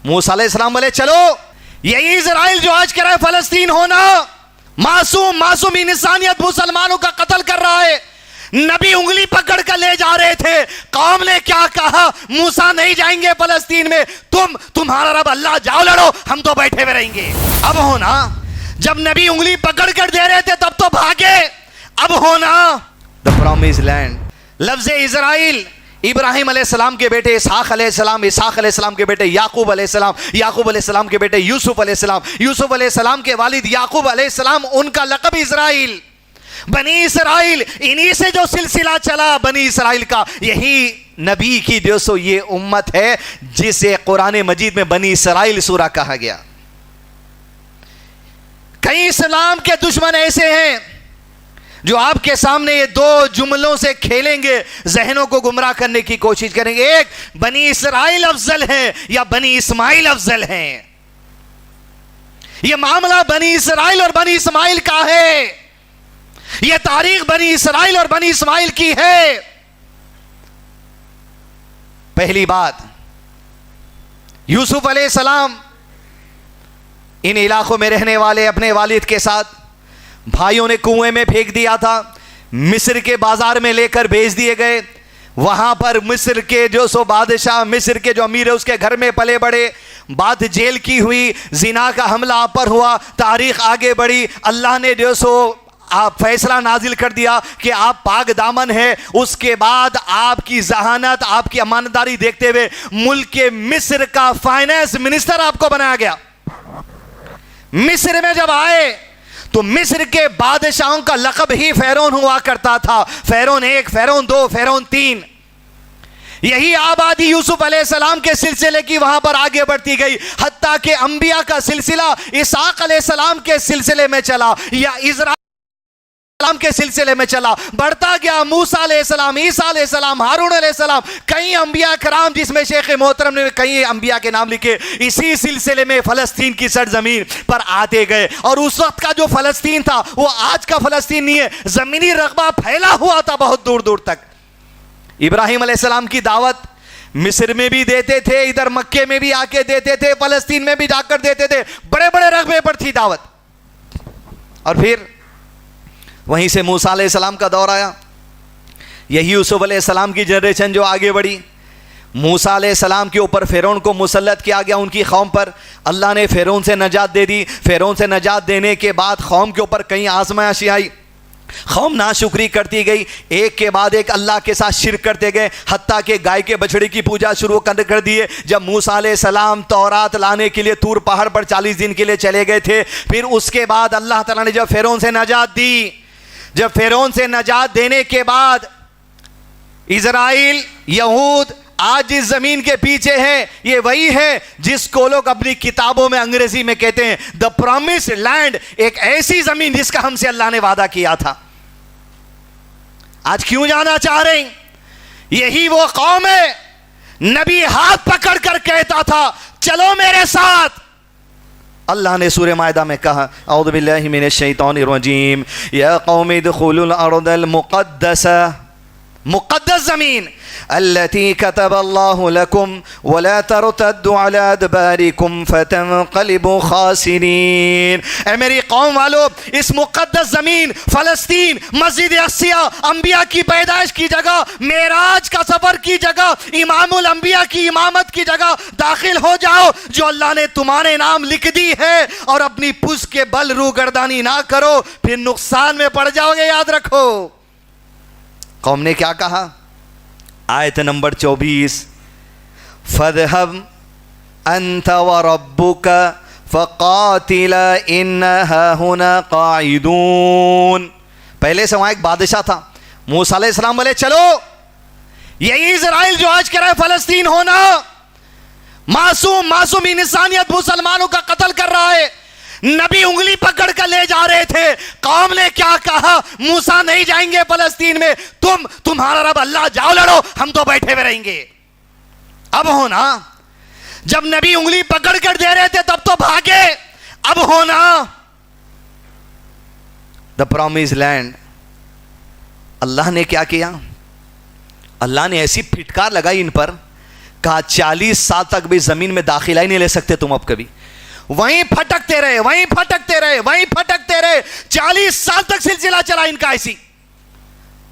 मूसा अलैहिस्सलाम बोले चलो, यही इजराइल जो आज कह रहा है फलस्तीन होना, मासूम इंसानियत मुसलमानों का कत्ल कर रहा है, नबी उंगली पकड़ कर ले जा रहे थे। कौम ने क्या कहा, मूसा नहीं जाएंगे फलस्तीन में, तुम्हारा रब अल्लाह, जाओ लड़ो, हम तो बैठे हुए रहेंगे। अब होना, जब नबी उंगली पकड़ कर दे रहे थे तब तो भागे, अब होना द प्रॉमिस्ड लैंड। लफ्ज इजराइल इब्राहिम अलैहिस्सलाम के बेटे इसहाक अलैहिस्सलाम, इसहाक अलैहिस्सलाम के बेटे याकूब अलैहिस्सलाम, याकूब अलैहिस्सलाम के बेटे यूसुफ अलैहिस्सलाम, यूसुफ अलैहिस्सलाम के वालिद याकूब अलैहिस्सलाम, उनका लक़ब इजराइल, बनी इसराइल। इन्हीं से जो सिलसिला चला बनी इसराइल का, यही नबी की दोस्तों ये उम्मत है जिसे कुरान मजीद में बनी इसराइल सूरा कहा गया। कई इस्लाम के दुश्मन ऐसे हैं जो आपके सामने ये दो जुमलों से खेलेंगे, जहनों को गुमराह करने की कोशिश करेंगे। एक, बनी इसराइल अफजल है या बनी इस्माइल अफजल है। यह मामला बनी इसराइल और बनी इस्माइल का है, यह तारीख बनी इसराइल और बनी इस्माइल की है। पहली बात, यूसुफ अलैहिस्सलाम इन इलाकों में रहने वाले अपने वालिद के साथ, भाइयों ने कुएं में फेंक दिया था, मिस्र के बाजार में लेकर भेज दिए गए। वहां पर मिस्र के जो सो बादशाह, मिस्र के जो अमीर है, उसके घर में पले बड़े। बात जेल की हुई, जिना का हमला आप पर हुआ, तारीख आगे बढ़ी, अल्लाह ने जो सो आप फैसला नाजिल कर दिया कि आप पाक दामन है। उसके बाद आपकी जहानत, आपकी अमानतदारी देखते हुए मुल्क के मिस्र का फाइनेंस मिनिस्टर आपको बनाया गया। मिस्र में जब आए तो मिस्र के बादशाहों का लक़ब ही फ़िरौन हुआ करता था, फ़िरौन 1, फ़िरौन 2, फ़िरौन 3। यही आबादी यूसुफ अलैहिस्सलाम के सिलसिले की वहां पर आगे बढ़ती गई, हत्ता के अंबिया का सिलसिला इसहाक अलैहिस्सलाम के सिलसिले में चला या इज़राइल के सिलसिले में चला, बढ़ता गया। मूसा अलैहिस्सलाम, ईसा अलैहिस्सलाम, हारून अलैहिस्सलाम, कई अंबिया कराम, जिसमें शेख मोहतरम ने कई अंबिया के नाम लिखे। इसी सिलसिले में फ़लस्तीन की सरजमीन पर आते गए। और उस वक्त का जो फ़लस्तीन था वो आज का फ़लस्तीन नहीं है, ज़मीनी रक़बा फैला हुआ था बहुत दूर दूर तक। इब्राहिम अलैहिस्सलाम की दावत मिस्र में भी देते थे, इधर मक्के में भी आके देते थे, फ़लस्तीन में भी जाकर देते थे, बड़े बड़े रक़बे पर थी दावत। और फिर वहीं से मूसा अलैहिस्सलाम का दौर आया, यही यूसुफ अलैहिस्सलाम की जनरेशन जो आगे बढ़ी। मूसा अलैहिस्सलाम के ऊपर फ़िरौन को मुसल्लत किया गया, उनकी कौम पर अल्लाह ने फ़िरौन से नजात दे दी। फ़िरौन से नजात देने के बाद कौम के ऊपर कई आज़माइशें आई, कौम नाशुक्री करती गई, एक के बाद एक अल्लाह के साथ शिर्क करते गए, हत्ता के गाय के बछड़े की पूजा शुरू कर दिए। जब मूसा अलैहिस्सलाम तौरात लाने के लिए तूर पहाड़ पर 40 दिन के लिए चले गए थे, फिर उसके बाद अल्लाह ताला ने जब फ़िरौन से नजात दी, जब फ़िरौन से नजात देने के बाद इज़राइल, यहूद आज जिस ज़मीन के पीछे है, ये वही है जिसको लोग अपनी किताबों में अंग्रेजी में कहते हैं द प्रॉमिस्ड लैंड, एक ऐसी ज़मीन जिसका हमसे अल्लाह ने वादा किया था। आज क्यों जाना चाह रहे हैं? यही वो कौम है, नबी हाथ पकड़ कर कहता था चलो मेरे साथ। अल्लाह ने सूरह मायदा में कहा, औज़ु बिल्लाहि मिनश शैतानिर रजीम, या कौम उदखुलुल अर्दल मुक़द्दसा, मुक़द्दस ज़मीन, अल्लती कतबल्लाहु लकुम वला तरतद्दु अला अदबारिकुम फतनक़लिबु खासिरीन। ऐ मेरी कौम वालों, इस मुक़द्दस ज़मीन फ़लस्तीन, मस्जिद अक़सा, अंबिया की पैदाइश की जगह, मेराज का सफ़र की जगह, इमामुल अंबिया की इमामत की जगह दाखिल हो जाओ, जो अल्लाह ने तुम्हारे नाम लिख दी है। और अपनी पुश के बल रूगर्दानी ना करो, फिर नुकसान में पड़ जाओगे, याद रखो। कौम ने क्या कहा? आयत नंबर 24, फज़हब अंत व रब्बुका फ़क़ातिला इन्ना हुना क़ाइदून। पहले से वहां एक बादशाह था, मूसा अलैहिस्सलाम बोले चलो, यही इज़राइल जो आज कह रहा है फलस्तीन होना, मासूम इंसानियत मुसलमानों का कत्ल कर रहा है, नबी उंगली पकड़ कर ले जा रहे थे। कौम ने क्या कहा? मूसा नहीं जाएंगे फलस्तीन में, तुम्हारा रब अल्लाह, जाओ लड़ो, हम तो बैठे हुए रहेंगे। अब होना, जब नबी उंगली पकड़ कर दे रहे थे तब तो भागे, अब होना द प्रॉमिस्ड लैंड। अल्लाह ने क्या किया? अल्लाह ने ऐसी फिटकार लगाई इन पर, कहा 40 साल तक भी जमीन में दाखिला ही नहीं ले सकते तुम अब कभी। वहीं फटकते रहे, वहीं फटकते रहे, वहीं फटकते रहे, 40 साल तक सिलसिला चला इनका ऐसी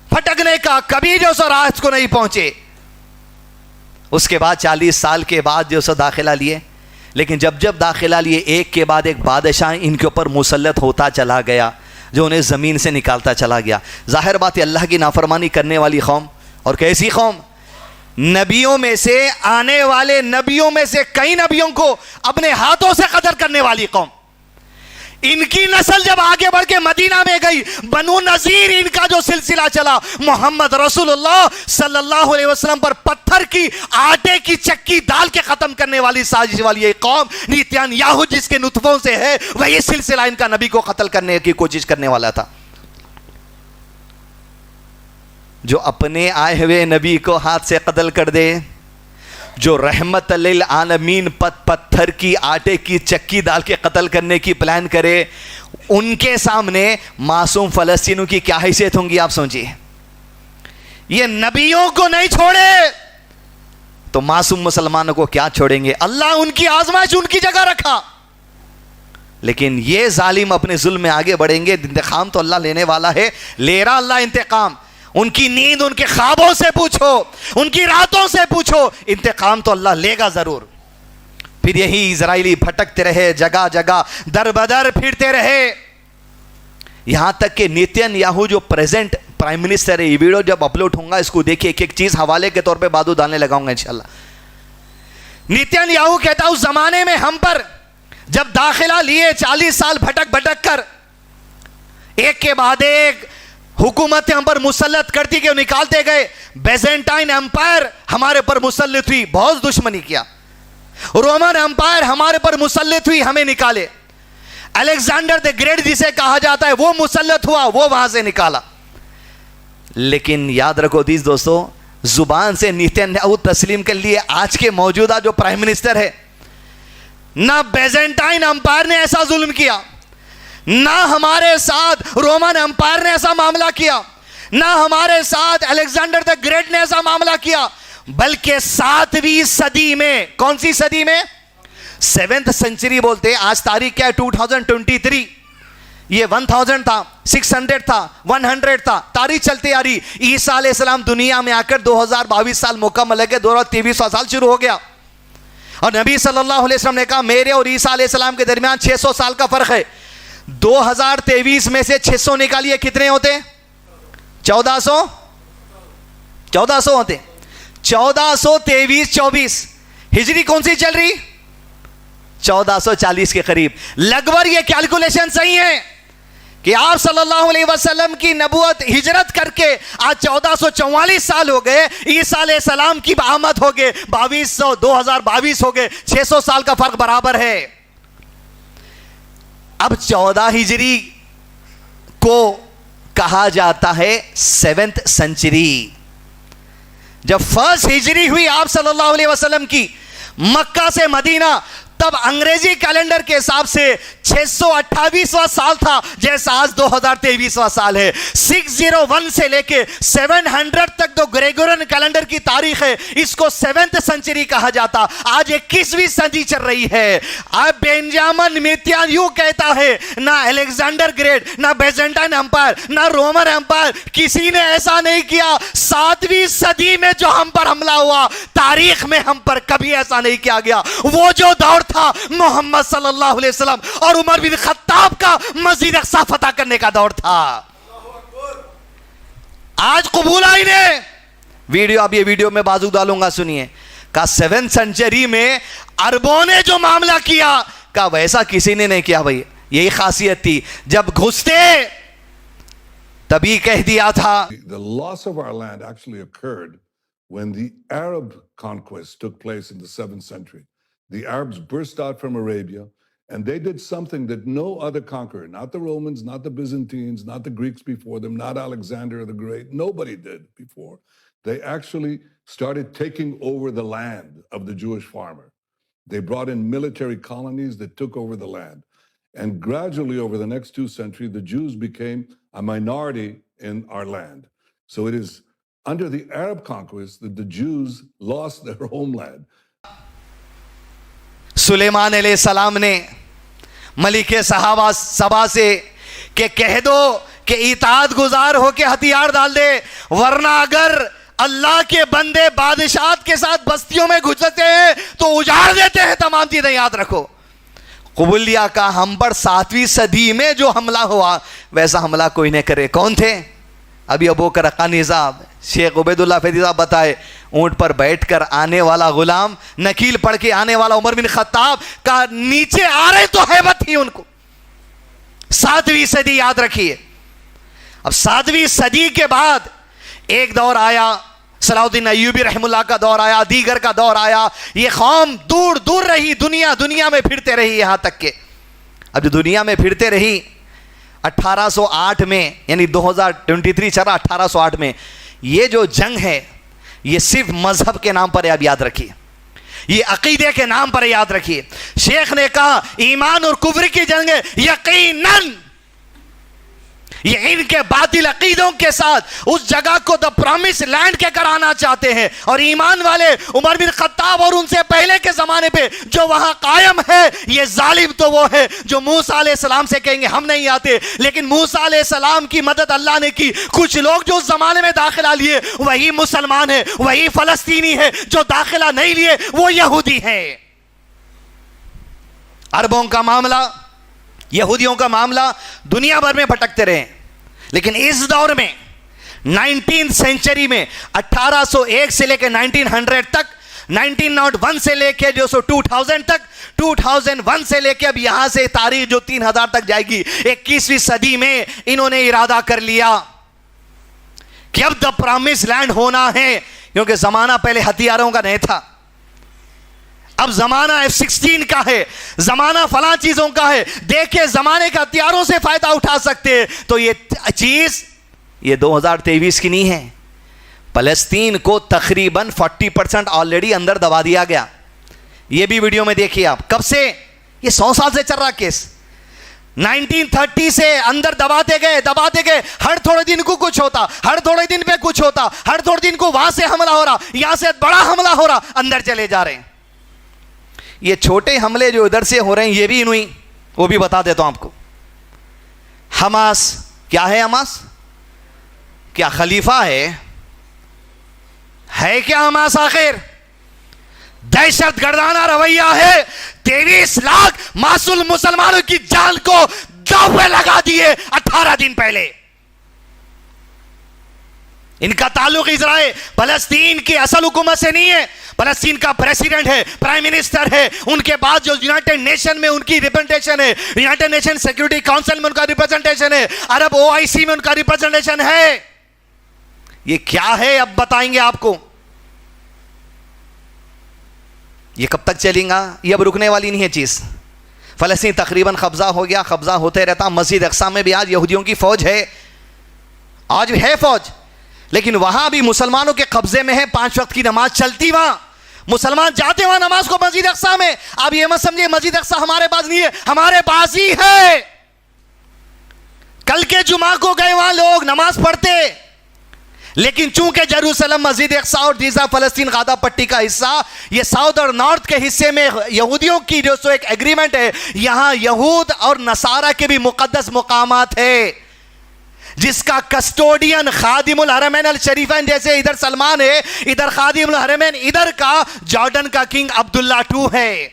फटकने का, कभी जो सो रात को नहीं पहुंचे। उसके बाद 40 साल के बाद जो सो दाखिला लिए, लेकिन जब जब दाखिला लिए एक के बाद एक बादशाह इनके ऊपर मुसल्लत होता चला गया, जो उन्हें ज़मीन से निकालता चला गया। जाहिर बात है अल्लाह की नाफरमानी करने वाली कौम, और कैसी कौम, नबियों में से, आने वाले नबियों में से कई नबियों को अपने हाथों से कत्ल करने वाली कौम। इनकी नस्ल जब आगे बढ़ के मदीना में गई, बनु नजीर इनका जो सिलसिला चला, मोहम्मद रसूलुल्लाह सल्लल्लाहु अलैहि वसल्लम पर पत्थर की, आटे की चक्की डाल के खत्म करने वाली साजिश वाली ये कौम, नेतन्याहू जिसके नुतफों से है, वही सिलसिला इनका नबी को कत्ल करने की कोशिश करने वाला था। जो अपने आए हुए नबी को हाथ से कत्ल कर दे, जो रहमत लिल आलमीन पत्थर की, आटे की चक्की डाल के कत्ल करने की प्लान करे, उनके सामने मासूम फलस्तीनों की क्या हैसियत होंगी आप सोचिए। ये नबियों को नहीं छोड़े तो मासूम मुसलमानों को क्या छोड़ेंगे। अल्लाह उनकी आजमाइश उनकी जगह रखा, लेकिन ये जालिम अपने जुल्म में आगे बढ़ेंगे। इंतकाम तो अल्लाह लेने वाला है, ले रहा अल्लाह इंतकाम। उनकी नींद उनके ख्वाबों से पूछो, उनकी रातों से पूछो, इंतकाम तो अल्लाह लेगा जरूर। फिर यही इजराइली भटकते रहे, जगह जगह दर बदर फिरते रहे, यहां तक कि नेतन्याहू जो प्रेजेंट प्राइम मिनिस्टर है, ये वीडियो जब अपलोड होगा इसको देखिए, एक एक चीज हवाले के तौर पे बादू डालने लगाऊंगा इंशाल्लाह। नेतन्याहू कहता उस जमाने में हम पर जब दाखिला लिए 40 साल भटक भटक कर, एक के बाद एक हुकूमत हम पर मुसल्लत करती गई, निकालते गए। बेजेंटाइन एम्पायर हमारे पर मुसल्लत हुई, बहुत दुश्मनी किया। रोमन एम्पायर हमारे पर मुसल्लत हुई, हमें निकाले। अलेक्जेंडर द ग्रेट जिसे कहा जाता है, वो मुसल्लत हुआ, वो वहां से निकाला। लेकिन याद रखो दीज दोस्तों, जुबान से नेतन्याहू तस्लीम कर लिए आज के मौजूदा जो प्राइम मिनिस्टर है, ना बेजेंटाइन एम्पायर ने ऐसा जुल्म किया, ना हमारे साथ रोमन एम्पायर ने ऐसा मामला किया, ना हमारे साथ अलेक्जेंडर द ग्रेट ने ऐसा मामला किया, बल्कि 7वीं सदी में, कौन सी सदी में, 7th सेंचुरी बोलते हैं। आज तारीख क्या है, 2023। ये 1000 था, 600 था, 100 था, तारीख चलती आ रही। ईसा अलैहिस्सलाम दुनिया में आकर 2022 साल मुकम्मल है, 2023वां साल शुरू हो गया। और नबी सल्लल्लाहु अलैहि वसल्लम ने कहा मेरे और ईसा अलैहिस्सलाम के दरमियान 600 साल का फर्क है। 2023 में से 600 निकालिए, कितने होते? 1400 होते। 1423 24 हिजरी कौन सी चल रही? 1440 के करीब। लगभग ये कैलकुलेशन सही है कि आप सल्लल्लाहु अलैहि वसल्लम की नबूवत हिजरत करके आज 1444 साल हो गए, ईसा अलैहिस्सलाम की आमद हो गए 2200, 2022 हो गए, 600 साल का फर्क बराबर है। अब 14 हिजरी को कहा जाता है 7th सेंचुरी। जब फर्स्ट हिजरी हुई आप सल्लल्लाहु अलैहि वसल्लम की मक्का से मदीना, तब अंग्रेजी कैलेंडर के हिसाब से 628वां साल था, जैसा आज 2023वां साल है। 601 से लेके 700 तक जो ग्रेगोरियन कैलेंडर की तारीख है, इसको 7th सेंचुरी कहा जाता। आज 21वीं सदी चल रही है। अब बेंजामिन नेतन्याहू कहता है ना अलेक्जेंडर ग्रेट, ना बेजेंटाइन एम्पायर, ना रोमन एम्पायर, किसी ने ऐसा नहीं किया। 7वीं सदी में जो हम पर हमला हुआ, तारीख में हम पर कभी ऐसा नहीं किया गया। वो जो दौर था मोहम्मद सल्लल्लाहु अलैहि वसल्लम और उमर बिन खत्ताब का मस्जिद अक्सा फतह करने का दौर था। आज कबूल आई ने वीडियो, अब ये वीडियो में बाजू डालूंगा, सुनिए। का 7th सेंचुरी में अरबों ने जो मामला किया, का वैसा किसी ने नहीं किया। भाई यही खासियत थी, जब घुसते तभी कह दिया था। The loss of our land actually occurred when the Arab conquest took place in the 7th century. The Arabs burst out from Arabia, and they did something that no other conqueror, not the Romans, not the Byzantines, not the Greeks before them, not Alexander the Great, nobody did before. They actually started taking over the land of the Jewish farmer. They brought in military colonies that took over the land. And gradually, over the next 2 centuries, the Jews became a minority in our land. So it is under the Arab conquest that the Jews lost their homeland. Suleman अलैहिस्सलाम ने मलिक सभा से कि कह दो कि इताअत गुजार हो के हथियार डाल दे, वरना अगर अल्लाह के बंदे बादशाह के साथ बस्तियों में घुसते हैं तो उजाड़ देते हैं तमाम चीजें, याद रखो। कुबुलिया का हम पर 7वीं सदी में जो हमला हुआ वैसा हमला कोई नहीं करे। कौन थे? अभी अबू बकर हक्कानी साहब, शेख उबैदुल्लाह फैदी साहब बताए, ऊंट पर बैठकर आने वाला गुलाम, नकील पढ़ के आने वाला उमर बिन खत्ताब का नीचे आ रहे तो हैबत थी उनको। 7वीं सदी याद रखिए। अब 7वीं सदी के बाद एक दौर आया, सलाउद्दीन अय्यूबी रहमुल्लाह का दौर आया, दीगर का दौर आया। ये कौम दूर दूर रही, दुनिया में फिरते रही, यहां तक के अब जो दुनिया में फिरते रही 1808 में, यानी 2023 चला 1808 में, ये जो जंग है ये सिर्फ मजहब के नाम पर, आप याद रखिए, ये अकीदे के नाम पर याद रखिए। शेख ने कहा ईमान और कुफ्र की जंग है, यकीनन ये इनके बातिल अकीदों के साथ उस जगह को द प्रॉमिस लैंड के कराना चाहते हैं। और ईमान वाले उमर बिन खत्ताब और उनसे पहले के जमाने पे जो वहां कायम है, ये जालिम तो वो है जो मूसा अलैहिस्सलाम से कहेंगे हम नहीं आते, लेकिन मूसा अलैहिस्सलाम की मदद अल्लाह ने की। कुछ लोग जो उस जमाने में दाखिला लिए वही मुसलमान है, वही फलस्तीनी है, जो दाखिला नहीं लिए वो यहूदी है। अरबों का मामला, यहूदियों का मामला दुनिया भर में भटकते रहे, लेकिन इस दौर में 19th सेंचुरी में 1801 से लेकर 1900 तक, 1901 से लेकर जो 2000 तक, 2001 से लेकर अब यहां से तारीख जो 3000 तक जाएगी, 21वीं सदी में इन्होंने इरादा कर लिया कि अब द प्रॉमिस लैंड होना है, क्योंकि जमाना पहले हथियारों का नहीं था, अब जमाना F-16 का है, जमाना फला चीजों का है। देखिए जमाने के हथियारों से फायदा उठा सकते हैं, तो ये चीज ये 2023 की नहीं है। फलस्तीन को तकरीबन 40% ऑलरेडी अंदर दबा दिया गया। ये भी वीडियो में देखिए आप। कब से? ये 100 साल से चल रहा केस। 1930 से अंदर दबाते गए, हर थोड़े दिन को कुछ होता, हर थोड़े दिन पे कुछ होता, हर थोड़े दिन को वहां से हमला हो रहा, यहां से बड़ा हमला हो रहा, अंदर चले जा रहे हैं। ये छोटे हमले जो इधर से हो रहे हैं ये भी इन्हीं, वो भी बता देता हूं आपको। हमास क्या है? हमास क्या खलीफा है क्या हमास? आखिर दहशत गर्दाना रवैया है। 23 लाख मासूम मुसलमानों की जान को दांव पे लगा दिए 18 दिन पहले। इनका ताल्लुक इजराइल फलस्तीन की असल हुकूमत से नहीं है। फलस्तीन का प्रेसिडेंट है, प्राइम मिनिस्टर है, उनके बाद जो यूनाइटेड नेशन में उनकी रिप्रेजेंटेशन है, यूनाइटेड नेशन सिक्योरिटी काउंसिल में उनका रिप्रेजेंटेशन है, अरब OIC में उनका रिप्रेजेंटेशन है। ये क्या है अब बताएंगे आपको। ये कब तक चलेगा? ये अब रुकने वाली नहीं है चीज। फलस्तीन तकरीबन कब्जा हो गया, कब्जा होते रहता। मस्जिद अक्सा में भी आज यहूदियों की फौज है, आज भी है फौज, लेकिन वहां भी मुसलमानों के कब्जे में है। 5 वक्त की नमाज चलती वहां, मुसलमान जाते वहां नमाज को मस्जिद अक्सा में। आप ये मत समझिए मस्जिद अक्सा हमारे पास नहीं है, हमारे पास ही है। कल के जुमा को गए वहां लोग नमाज पढ़ते, लेकिन चूंकि जेरूसलम, मस्जिद अक्सा और जीजा फलस्तीन गादा पट्टी का हिस्सा, ये साउथ और नॉर्थ के हिस्से में यहूदियों की जो एक एग्रीमेंट है, यहां यहूद और नसारा के भी मुकद्दस मुकामात है, जिसका कस्टोडियन खादिमुल हरमैन अल शरीफैन, जैसे इधर सलमान है, इधर खादिमुल हरमैन, इधर का जॉर्डन का किंग अब्दुल्ला II है।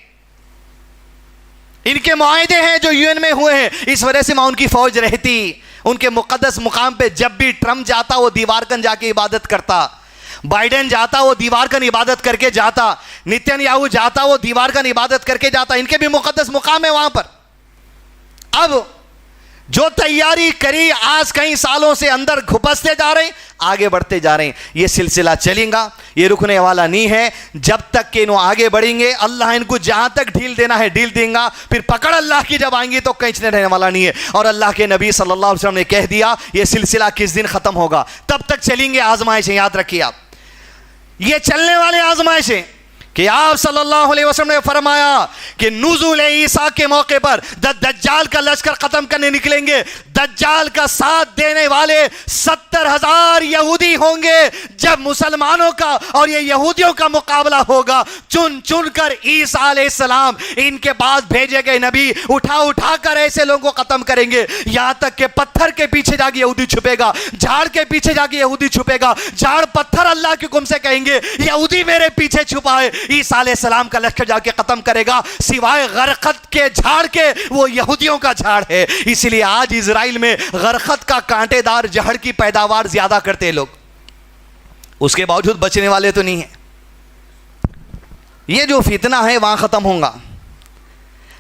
इनके मुआहदे हैं जो UN में हुए हैं, इस वजह से वहां उनकी फौज रहती। उनके मुकद्दस मुकाम पे जब भी ट्रंप जाता वो दीवारकन जाके इबादत करता, बाइडेन जाता वो दीवारकन इबादत करके जाता, नेतन्याहू जाता वो दीवारकन इबादत करके जाता। इनके भी मुकद्दस मुकाम है वहां पर। अब जो तैयारी करी, आज कई सालों से अंदर घुपसते जा रहे हैं, आगे बढ़ते जा रहे हैं। ये सिलसिला चलेगा, ये रुकने वाला नहीं है जब तक कि इन्हों आगे बढ़ेंगे। अल्लाह इनको जहां तक ढील देना है ढील देगा, फिर पकड़ अल्लाह की जब आएंगी तो कहीं रहने वाला नहीं है। और अल्लाह के नबी सल्लल्लाहु अलैहि वसल्लम ने कह दिया ये सिलसिला किस दिन खत्म होगा, तब तक चलेंगे आजमाइशें। याद रखिए आप, ये चलने वाले आजमाइशें, कि आप सल्लल्लाहु अलैहि वसल्लम ने फरमाया कि नुज़ूल ईसा के मौके पर दज्जाल का लश्कर खत्म करने निकलेंगे। दज्जाल का साथ देने वाले 70,000 यहूदी होंगे। जब मुसलमानों का और ये यहूदियों का मुकाबला होगा, चुन चुन कर ईसा अलैहिस्सलाम इनके पास भेजे गए नबी उठा उठा कर ऐसे लोगों को खत्म करेंगे, यहां तक कि पत्थर के पीछे जाके यहूदी छुपेगा, झाड़ के पीछे जाके यहूदी छुपेगा, झाड़ पत्थर अल्लाह के हुक्म से कहेंगे यहूदी मेरे पीछे छुपा है। ईसा अलैहिस्सलाम का लश्कर जाके खत्म करेगा, सिवाय गरखत के झाड़ के, वो यहूदियों का झाड़ है। इसलिए आज इजराइल में गरखत का कांटेदार जहर की पैदावार ज्यादा करते हैं लोग, उसके बावजूद बचने वाले तो नहीं है। ये जो फितना है वहां खत्म होगा।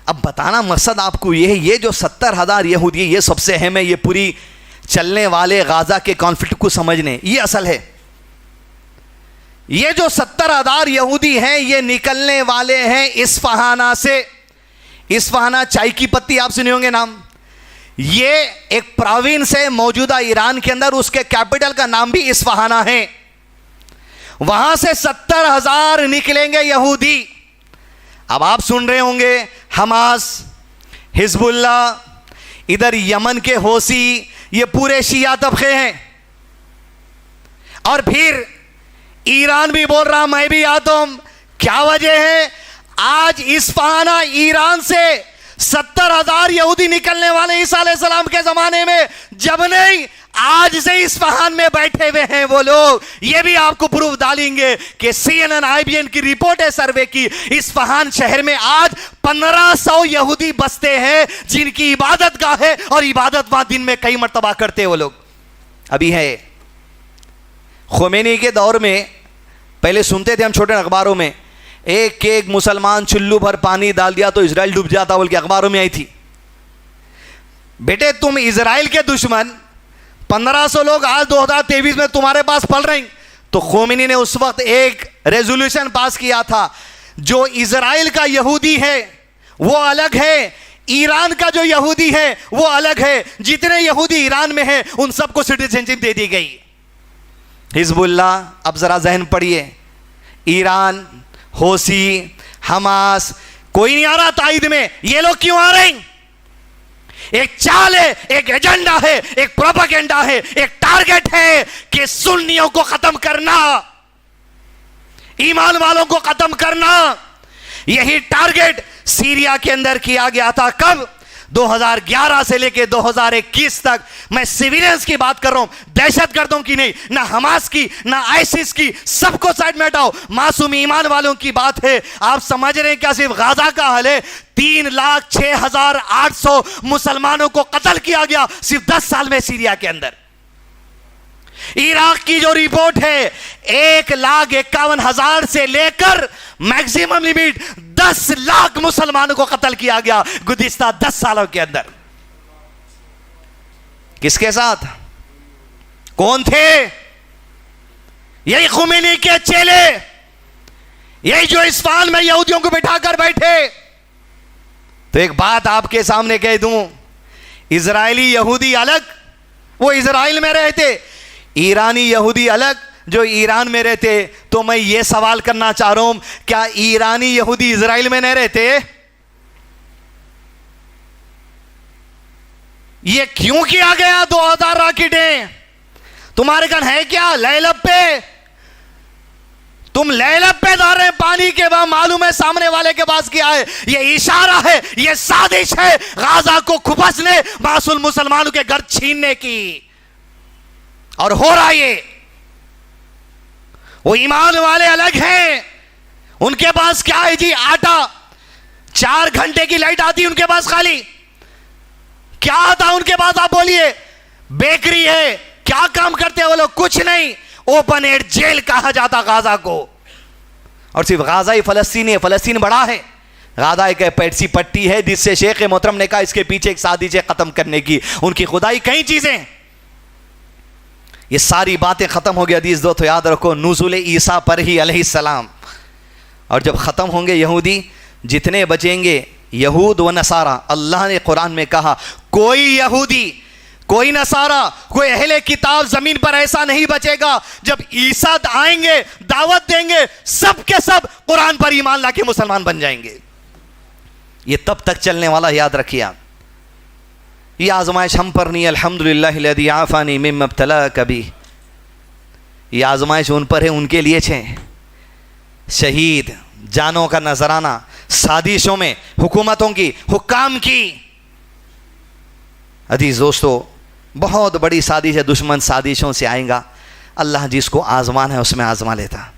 अब बताना मकसद आपको ये है, ये जो 70,000 यहूदी, ये सबसे अहम है, ये पूरी चलने वाले गाजा के कॉन्फ्लिक्ट को समझने, ये असल है। ये जो 70,000 यहूदी हैं, ये निकलने वाले हैं इस्फहाना से। इस्फहाना चाय की पत्ती आप सुने होंगे नाम, ये एक प्रोविंस है मौजूदा ईरान के अंदर, उसके कैपिटल का नाम भी इस्फहाना है। वहां से 70,000 निकलेंगे यहूदी। अब आप सुन रहे होंगे हमास, हिजबुल्ला, इधर यमन के होसी, ये पूरे शिया तबके हैं। और फिर ईरान भी बोल रहा मैं भी आता हूं। क्या वजह है? आज इस्फहाना ईरान से 70,000 यहूदी निकलने वाले ईसा अलैहिस्सलाम के जमाने में, जब नहीं आज से इस्फहान में बैठे हुए हैं वो लोग। ये भी आपको प्रूफ डालेंगे कि CNN IBN की रिपोर्ट है सर्वे की, इस्फहान शहर में आज 1500 यहूदी बसते हैं जिनकी इबादत गाह है और इबादत वहां दिन में कई मर्तबा करते हैं वो लोग। अभी है खुमैनी के दौर में, पहले सुनते थे हम छोटे अखबारों में, एक मुसलमान चुल्लू भर पानी डाल दिया तो इजराइल डूब जाता, बोल के अखबारों में आई थी। बेटे तुम इजराइल के दुश्मन, 1500 लोग आज 2023 में तुम्हारे पास पल रहे हैं। तो खोमेनी ने उस वक्त एक रेजोल्यूशन पास किया था, जो इजराइल का यहूदी है वो अलग है, ईरान का जो यहूदी है वो अलग है। जितने यहूदी ईरान में हैं उन सबको सिटीजनशिप दे दी गई। हिजबुल्ला, अब जरा जहन पढ़िए, ईरान, होसी, हमास, कोई नहीं आ रहा ताईद में। ये लोग क्यों आ रहे हैं? एक चाल है, एक एजेंडा है, एक प्रोपेगेंडा है, एक टारगेट है कि सुन्नियों को खत्म करना, ईमान वालों को खत्म करना। यही टारगेट सीरिया के अंदर किया गया था। कब? 2011 से लेकर 2021 तक। मैं सिविलियंस की बात कर रहा हूं, दहशतगर्दों की नहीं, ना हमास की, ना आईसिस की, सबको साइड में हटाओ, मासूम ईमान वालों की बात है। आप समझ रहे हैं क्या सिर्फ गाजा का हाल है? 3,06,800 मुसलमानों को कत्ल किया गया सिर्फ 10 साल में सीरिया के अंदर। इराक की जो रिपोर्ट है, 1,51,000 से लेकर मैक्सिमम लिमिट 10 लाख मुसलमानों को कत्ल किया गया गुज़िश्ता 10 सालों के अंदर। किसके साथ? कौन थे? यही खुमैनी के चेले, यही जो इस्फहान में यहूदियों को बिठाकर बैठे। तो एक बात आपके सामने कह दूं, इजरायली यहूदी अलग, वो इजराइल में रहते, ईरानी यहूदी अलग जो ईरान में रहते। तो मैं ये सवाल करना चाह रहा हूं, क्या ईरानी यहूदी इजराइल में नहीं रहते? ये क्यों किया गया? 2000 रॉकेटें तुम्हारे कन है क्या? लैलब पे तुम लैलब पे जा रहे हैं पानी के, वहां मालूम है सामने वाले के पास क्या है। ये इशारा है, ये साजिश है गाजा को खुबसने, मासूम मुसलमानों के घर छीनने की। और हो रहा ये, वो ईमान वाले अलग हैं, उनके पास क्या है जी? आटा, 4 घंटे की लाइट आती है उनके पास खाली। क्या आता उनके पास? आप बोलिए। बेकरी है, क्या काम करते हैं वो लोग? कुछ नहीं। ओपन एयर जेल कहा जाता गाजा को। और सिर्फ गाजा ही फलस्तीन है, फलस्तीन बड़ा है। गाजा एक पैटसी पट्टी है जिससे शेख मोहतरम ने कहा इसके पीछे एक साजिश है खत्म करने की। उनकी खुदाई कई चीजें, ये सारी बातें खत्म हो गई। हदीस दो तो याद रखो, नुज़ुल ईसा पर ही अलैहिस्सलाम। और जब खत्म होंगे यहूदी, जितने बचेंगे यहूद व नसारा, अल्लाह ने कुरान में कहा कोई यहूदी कोई नसारा, कोई अहले किताब जमीन पर ऐसा नहीं बचेगा। जब ईसा आएंगे, दावत देंगे, सब के सब कुरान पर ईमान लाके मुसलमान बन जाएंगे। ये तब तक चलने वाला, याद रखिए आप। ये आजमाइश हम पर नहीं, अल्हम्दुलिल्लाह लदी आफानी मिम्मा इब्तलाक बिही। ये आजमाइश उन पर है, उनके लिए छे। शहीद, जानों का नजराना, साजिशों में हुकूमतों की, हुक्काम की। अजीज दोस्तों, बहुत बड़ी साजिश है, दुश्मन साजिशों से आएगा। अल्लाह जिसको आजमान है उसमें आजमा लेता।